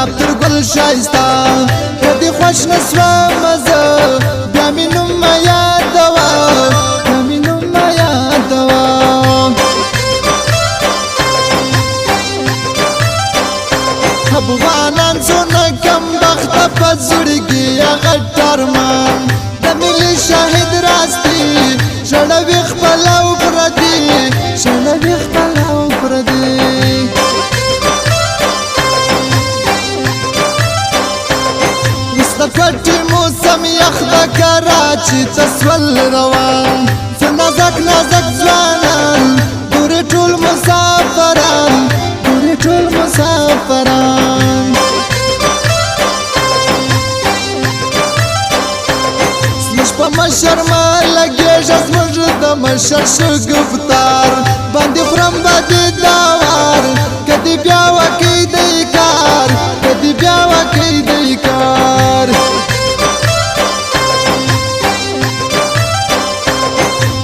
گلاب تر گل شایستا کدی خوش نسوا مزه بیا می نوم ما یادوا بیا می نوم ما یادوا افغانان څونه کم بخته په زړګي غټ ارمان د ملي شاهد راستي شړوي خپل او پردي شړوي خپل او پردي مستفټي موسم یخ د کراچي تسول روان څه نازک نازک ځوانان ګورې ټول مسافران ګورې ټول مسافران په مشر ما لګېږه زموږ د مشر شګفتار باندې خورم باندې داوار کدی بیا وکړي دی کار کدی بیا وکړي دی کار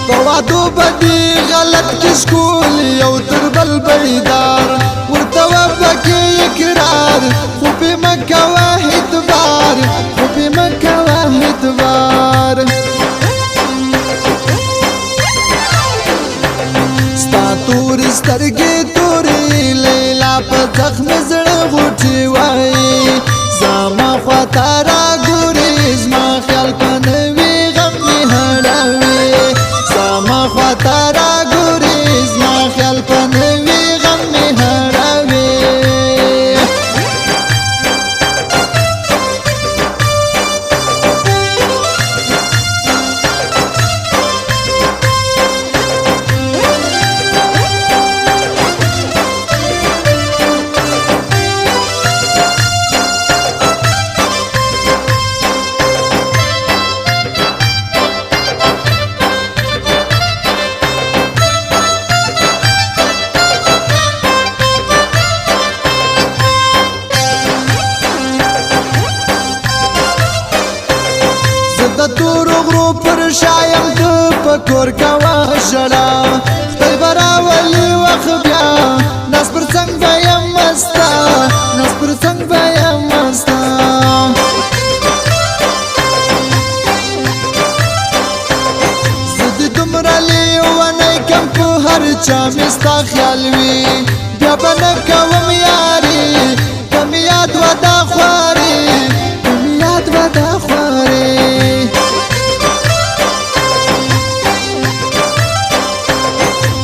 په وعدو بدي غلط کشکول یو تر بل بیدار ورته وبکې اقرار خو پې مه کوه اعتبار خو پې مه کوه اعتبار ستا تورې سترګې تورې لیلا په زخم زړه غوټې وایي زما خواته راګورې زما خیال په نوي غم مې هړوي زما خواته راګورې زما خیال په نوي غم مې هړوي د تورو غرو پر شایم ته په کور کوه ژړا خدای به راولي وخت بیا ناز پر څنګ به یم مسته ناز پر څنګ به یم مسته زه د دومره لیونی کم په هر چا مې ستا خیال وي بیا به نه کوم یاري که مې یاد وه دا خوارې که مې یاد وه دا خوارې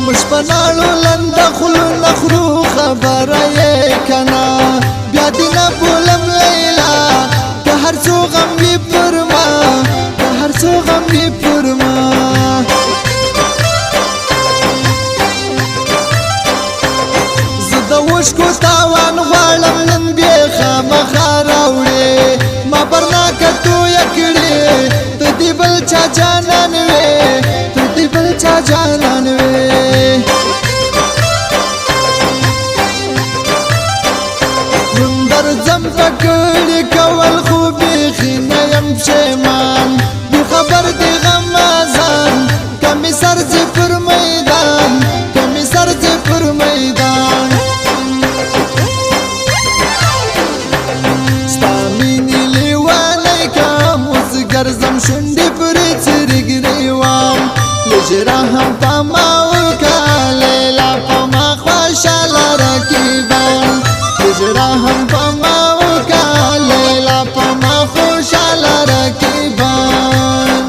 موږ په ناړو لنده خولو نخورو خبره یې که نه بیا دې نه بولم لیلا که هر څو غم وي پر ما که هر څو غم وي پر ما زه د اوښکو تاوان غواړم نن بې خامخا راوړې ما برناکه تویه کړې ته دې بل چا جانان وې ته دې بل چا جانان وې درځم پکړې کول خو بیخي نه یم پښیمان بې خبر دې غم ازان کمې سر ځې پر میدان کمې سر ځې پر میدان ستا مینې لیونی کم اوس ګرځم شونډې پرې څیرې ګریوان لږ رحم په ما وکړه لیلا په ما خوشحاله رقیبان لږ رحم په ما وکړه لیلا په ما خوشحاله رقیبان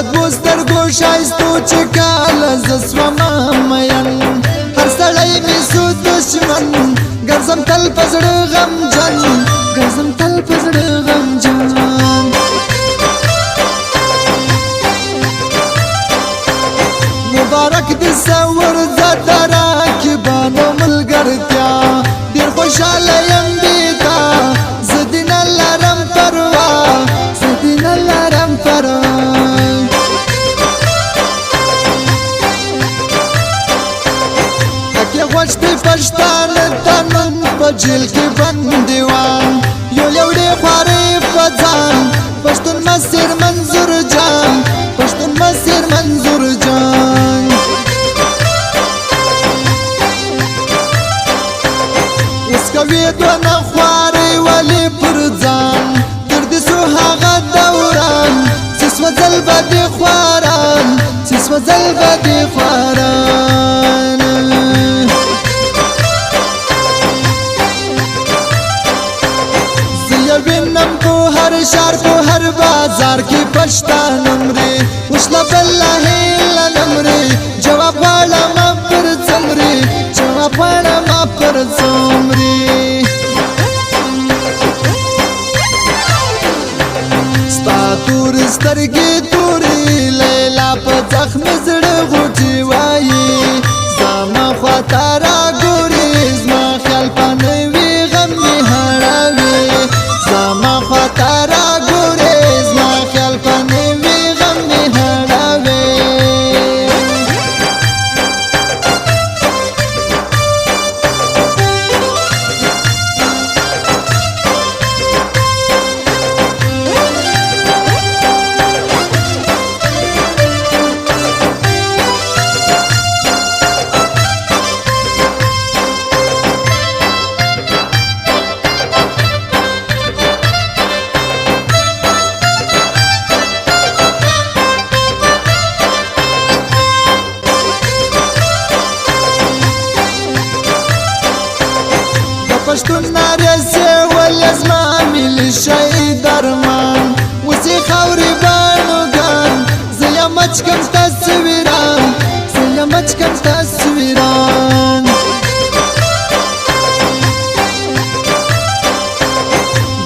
بدبو سترګو ښایستو چې کاله زه سومه مین هر سړی مې سو دشمن ګرځم تل په زړه غمجن ګرځم تل په زړه غمجن مبارک دې سور زده راکبانو ملګرتیا ډېر خوشحاله یم دې تا زه دې نه لرم پروا زه دې نه لرم پروا اکې غوښ دې پښتانه ته نن په جیل کې بندیوان یو ډېر خوارې په ځان پښتون مسیر منظور جان پښتون مسیر منظور جان اوس کوي دونه خوارې ولې پر ځان تر دې سو هغه دوران چې سوځل به دې خواران چې سوځل به دې خواران زه وینم په هر شهر په هر بازار کې پښتانه مري اوس لا بالله الا نمري جواب غواړم پر څمري جواب غواړم پر څمري ستا تور سترګې تورې لیلا په زخم زړه غوټې وایي زما خواته راګورې زما خیال په نوي غم مې هړوي زما خواته راګورې زما خیال په نوي غم مې هړوي پښتون نارسي ولې زما ملي شي درمان اوسې خاورې بڼوګان زه یم اچکم تصویران زه یم اچکم تصویران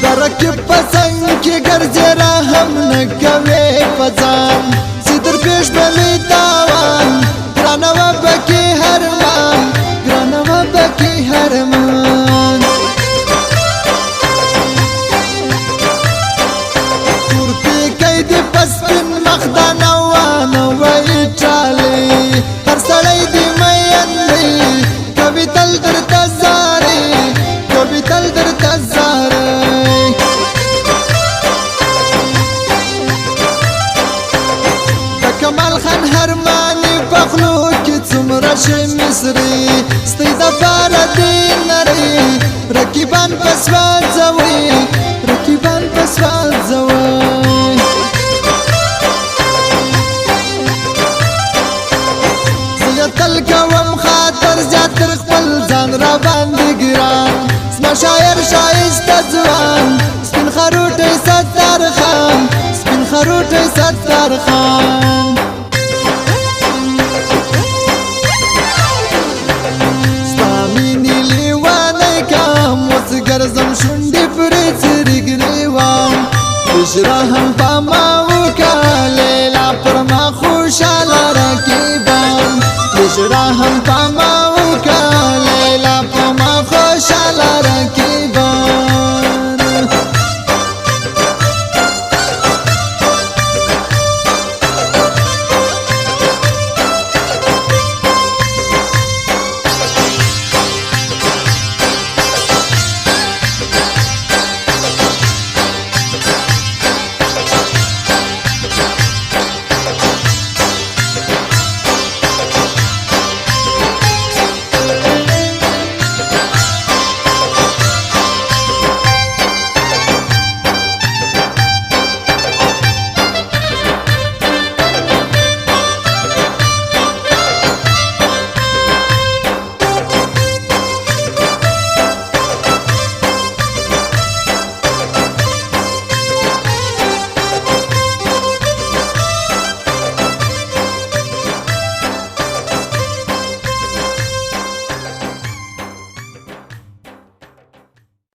د رقیب په څنګ کې ګرځې رحم نه کوې په ځان چې در پېښ بلې تاوان ګرانه وه پکې هرمان ګرانه وه پکې هرمان سپین مخدانه وانه وی ټالې هر سړی دې مین دی کوي تل درته زارې کوي تل درته زارې د کمال خان هرماني په خولو کې څومره شي مصري ستی دپاره دې نرۍ رقیبان په سوځوي رقیبان په سوځوي تل کوم خاطر زیات تر خپل ځان را باندې ګران زما شاعر ښایسته ځوان سپین خروټی ستار خان سپین خروټی ستار خان